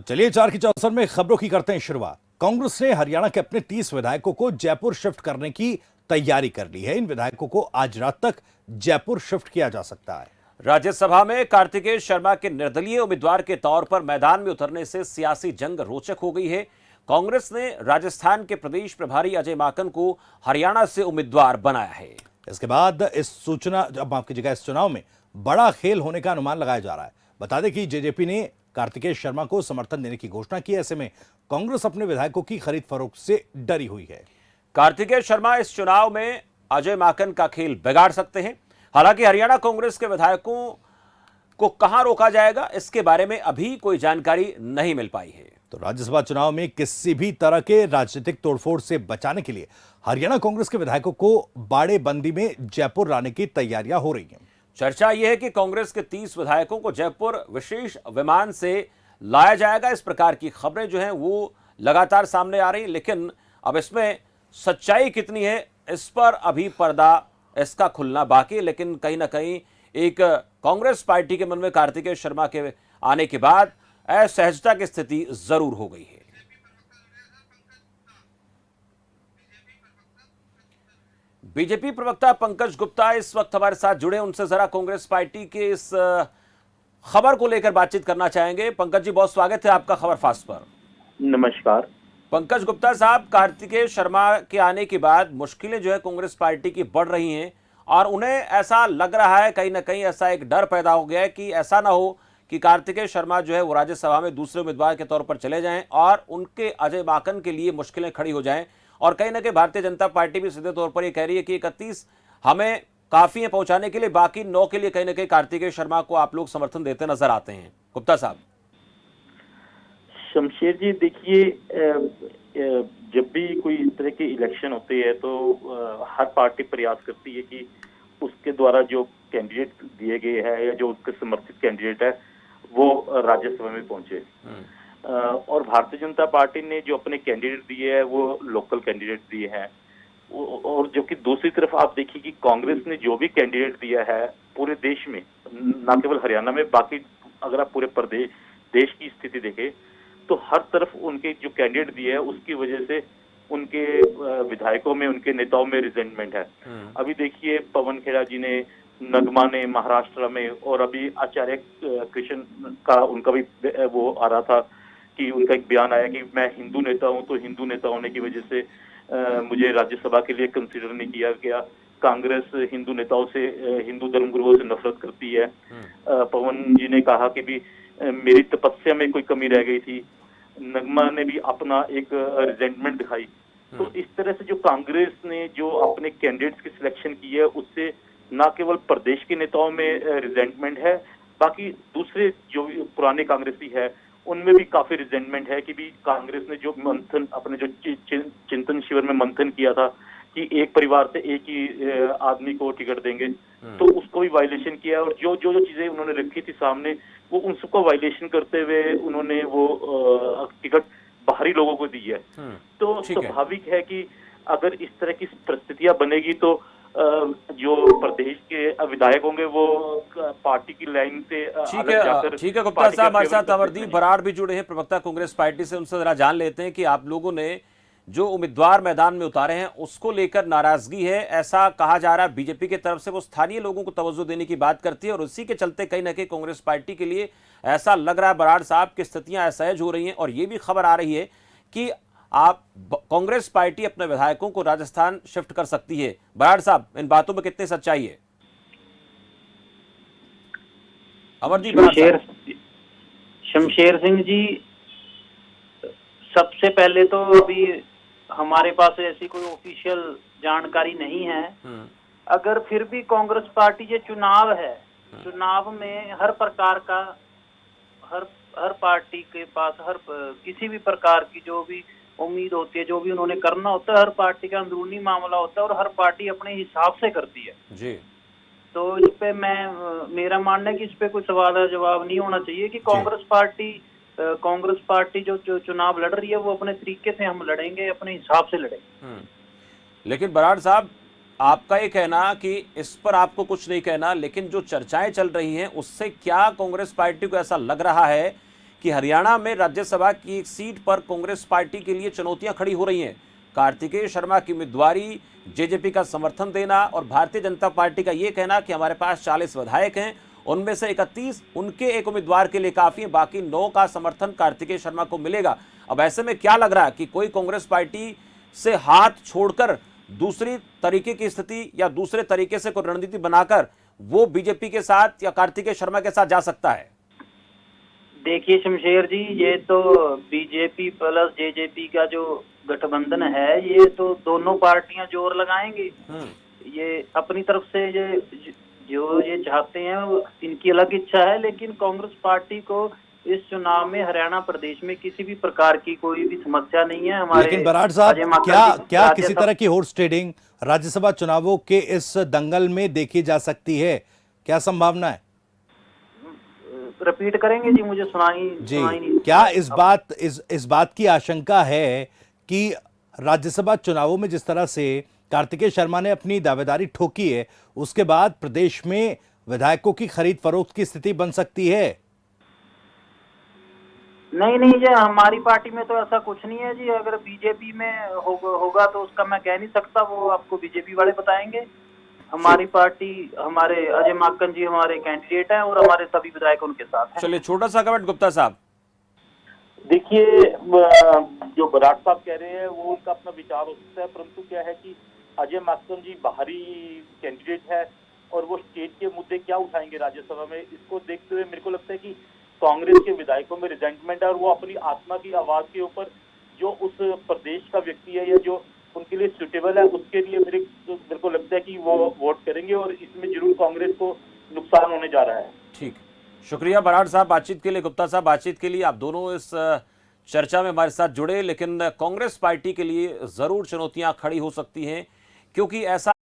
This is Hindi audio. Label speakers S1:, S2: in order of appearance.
S1: चलिए 4 की चौसर में खबरों की करते हैं शुरुआत। कांग्रेस ने हरियाणा के अपने 30 विधायकों को जयपुर शिफ्ट करने की तैयारी कर ली है। इन विधायकों को आज रात तक जयपुर शिफ्ट किया जा सकता है।
S2: राज्यसभा में कार्तिकेय शर्मा के निर्दलीय उम्मीदवार के तौर पर मैदान में उतरने से सियासी जंग रोचक हो गई है। कांग्रेस ने राजस्थान के प्रदेश प्रभारी अजय माकन को हरियाणा से उम्मीदवार बनाया है।
S1: इसके बाद इस चुनाव में बड़ा खेल होने का अनुमान लगाया जा रहा है। बता दें कि जेजेपी ने कार्तिकेय शर्मा को समर्थन देने की घोषणा की है। ऐसे में कांग्रेस अपने विधायकों की खरीद फरोख्त से डरी हुई है।
S2: कार्तिकेय शर्मा इस चुनाव में अजय माकन का खेल बिगाड़ सकते हैं। हालांकि हरियाणा कांग्रेस के विधायकों को कहां रोका जाएगा, इसके बारे में अभी कोई जानकारी नहीं मिल पाई है।
S1: तो राज्यसभा चुनाव में किसी भी तरह के राजनीतिक तोड़फोड़ से बचाने के लिए हरियाणा कांग्रेस के विधायकों को बाड़ेबंदी में जयपुर लाने की तैयारियां हो रही हैं।
S2: चर्चा यह है कि कांग्रेस के 30 विधायकों को जयपुर विशेष विमान से लाया जाएगा। इस प्रकार की खबरें जो हैं वो लगातार सामने आ रही हैं, लेकिन अब इसमें सच्चाई कितनी है इस पर अभी पर्दा इसका खुलना बाकी है। लेकिन कहीं ना कहीं एक कांग्रेस पार्टी के मन में कार्तिकेय शर्मा के आने के बाद असहजता की स्थिति जरूर हो गई है। बीजेपी प्रवक्ता पंकज गुप्ता इस वक्त हमारे साथ जुड़े, उनसे जरा कांग्रेस पार्टी के इस खबर को लेकर बातचीत करना चाहेंगे। पंकज जी, बहुत स्वागत है आपका खबर फास्ट पर।
S3: नमस्कार
S2: पंकज गुप्ता साहब, कार्तिकेय शर्मा के आने के बाद मुश्किलें जो है कांग्रेस पार्टी की बढ़ रही हैं और उन्हें ऐसा लग रहा है, कहीं ना कहीं ऐसा एक डर पैदा हो गया है कि ऐसा ना हो कि कार्तिकेय शर्मा जो है वो राज्यसभा में दूसरे उम्मीदवार के तौर पर चले जाएं और उनके अजय माकन के लिए मुश्किलें खड़ी हो जाएं। और कहीं ना कहीं भारतीय जनता पार्टी भी सीधे तौर पर ये कह रही है कि 31 हमें काफी है पहुंचाने के लिए, बाकी 9 के लिए कहीं ना कहीं कार्तिकेय शर्मा को आप लोग समर्थन देते नजर आते हैं। गुप्ता साहब।
S3: शमशेर जी, देखिए, जब भी कोई इस तरह के इलेक्शन होते हैं तो हर पार्टी प्रयास करती है कि उसके द्वारा जो कैंडिडेट दिए गए हैं या जो उसके समर्थित कैंडिडेट है वो राज्यसभा में पहुंचे। और भारतीय जनता पार्टी ने जो अपने कैंडिडेट दिए हैं वो लोकल कैंडिडेट दिए हैं। और जो कि दूसरी तरफ आप देखिए कि कांग्रेस ने जो भी कैंडिडेट दिया है पूरे देश में, न केवल हरियाणा में, बाकी अगर आप पूरे प्रदेश देश की स्थिति देखें तो हर तरफ उनके जो कैंडिडेट दिए है उसकी वजह से उनके विधायकों में, उनके नेताओं में रिजेंटमेंट है। अभी देखिए, पवन खेड़ा जी ने, नगमा ने महाराष्ट्र में, और अभी आचार्य कृष्ण का उनका भी वो आ रहा था कि उनका एक बयान आया कि मैं हिंदू नेता हूं, तो हिंदू नेता होने की वजह से मुझे राज्यसभा के लिए कंसीडर नहीं किया गया। कांग्रेस हिंदू नेताओं से, हिंदू धर्मगुरुओं से नफरत करती है। पवन जी ने कहा कि भी मेरी तपस्या में कोई कमी रह गई थी। नगमा ने भी अपना एक रिजेंटमेंट दिखाई। तो इस तरह से जो कांग्रेस ने जो अपने कैंडिडेट्स की सिलेक्शन की है उससे न केवल प्रदेश के नेताओं में रिजेंटमेंट है, बाकी दूसरे जो पुराने कांग्रेसी है उनमें भी काफी रिजेंटमेंट है कि भी कांग्रेस ने जो मंथन, अपने जो चिंतन शिविर में मंथन किया था कि एक परिवार से एक ही आदमी को टिकट देंगे, तो उसको भी वायलेशन किया। और जो जो जो चीजें उन्होंने रखी थी सामने वो उन सबको वायलेशन करते हुए उन्होंने वो टिकट बाहरी लोगों को दी है। तो स्वाभाविक है कि अगर इस तरह की परिस्थितियां बनेगी तो जो प्रदेश के विधायक होंगे वो पार्टी की लाइन से
S2: ठीक है गुप्ता साहब, हमारे साथ अमरदीप बराड़ भी जुड़े हैं प्रवक्ता कांग्रेस पार्टी से। उनसे जरा जान लेते हैं कि आप लोगों ने जो उम्मीदवार मैदान में उतारे हैं उसको लेकर नाराजगी है, ऐसा कहा जा रहा है। बीजेपी की तरफ से वो स्थानीय लोगों को तवज्जो देने की बात करती है और उसी के चलते कहीं ना कहीं कांग्रेस पार्टी के लिए ऐसा लग रहा है बराड़ साहब की स्थितियां असहज हो रही हैं। और ये भी खबर आ रही है कि आप कांग्रेस पार्टी अपने विधायकों को राजस्थान शिफ्ट कर सकती है। बराड़ साहब, इन बातों में कितनी सच्चाई है? अमरदीप बराड़।
S4: शमशेर सिंह जी, सबसे पहले तो अभी हमारे पास ऐसी कोई ऑफिशियल जानकारी नहीं है। अगर फिर भी कांग्रेस पार्टी, ये चुनाव है, चुनाव में हर प्रकार का, हर पार्टी के पास किसी भी प्रकार की जो भी उम्मीद होती है, जो भी उन्होंने करना होता है, हर पार्टी का अंदरूनी मामला होता है और हर पार्टी अपने हिसाब से करती है जी। तो इस पे मेरा मानना है कि इस पे कोई सवाल जवाब नहीं होना चाहिए कि कांग्रेस पार्टी जो चुनाव लड़ रही है वो अपने तरीके से हम लड़ेंगे, अपने हिसाब से लड़ेंगे।
S2: लेकिन बराड़ साहब, आपका ये कहना कि इस पर आपको कुछ नहीं कहना, लेकिन जो चर्चाएं चल रही हैं उससे क्या कांग्रेस पार्टी को ऐसा लग रहा है कि हरियाणा में राज्यसभा की एक सीट पर कांग्रेस पार्टी के लिए चुनौतियां खड़ी हो रही हैं। कार्तिकेय शर्मा की उम्मीदवारी, जेजेपी का समर्थन देना और भारतीय जनता पार्टी का ये कहना कि हमारे पास 40 विधायक हैं, उनमें से 31 उनके एक उम्मीदवार के लिए काफी है, बाकी 9 का समर्थन कार्तिकेय शर्मा को मिलेगा। अब ऐसे में क्या लग रहा है कि कोई कांग्रेस पार्टी से हाथ छोड़कर दूसरी तरीके की स्थिति या दूसरे तरीके से कोई रणनीति बनाकर वो बीजेपी के साथ या कार्तिकेय शर्मा के साथ जा सकता है?
S4: देखिए शमशेर जी, ये तो बीजेपी प्लस जेजेपी का जो गठबंधन है, ये तो दोनों पार्टियां जोर लगाएंगी। ये अपनी तरफ से ये जो ये चाहते हैं वो इनकी अलग इच्छा है, लेकिन कांग्रेस पार्टी को इस चुनाव में हरियाणा प्रदेश में किसी भी प्रकार की कोई भी समस्या नहीं है। हमारे
S1: लेकिन बराड़ साहब, क्या किसी तरह की हॉर्स ट्रेडिंग राज्यसभा चुनावों के इस दंगल में देखी जा सकती है? क्या संभावना है?
S4: रिपीट करेंगे जी, मुझे सुनाई नहीं।
S1: क्या इस बात की आशंका है कि राज्यसभा चुनावों में जिस तरह से कार्तिकेय शर्मा ने अपनी दावेदारी ठोकी है, उसके बाद प्रदेश में विधायकों की खरीद फरोख्त की स्थिति बन सकती है?
S4: नहीं जी, हमारी पार्टी में तो ऐसा कुछ नहीं है जी। अगर बीजेपी में होगा तो उसका मैं कह नहीं सकता, वो आपको बीजेपी वाले बताएंगे। हमारी पार्टी, हमारे अजय माकन जी हमारे कैंडिडेट हैं और हमारे सभी विधायक उनके साथ हैं।
S2: चलिए, छोटा सा कमेंट गुप्ता साहब।
S3: देखिए, जो बराड़ साहब कह रहे हैं वो उनका अपना विचार हो सकता है, परंतु क्या है कि अजय माकन जी बाहरी कैंडिडेट है और वो स्टेट के मुद्दे क्या उठाएंगे राज्यसभा में, इसको देखते हुए मेरे को लगता है कि कांग्रेस के विधायकों में रिजेंटमेंट है और वो अपनी आत्मा की आवाज के ऊपर जो उस प्रदेश का व्यक्ति है या जो उनके लिए सुटेबल है उसके लिए मेरे को लगता है कि वो वोट करेंगे और इसमें जरूर कांग्रेस को नुकसान होने जा रहा है।
S2: ठीक, शुक्रिया बराड़ साहब बातचीत के लिए, गुप्ता साहब बातचीत के लिए। आप दोनों इस चर्चा में हमारे साथ जुड़े, लेकिन कांग्रेस पार्टी के लिए जरूर चुनौतियां खड़ी हो सकती हैं, क्योंकि ऐसा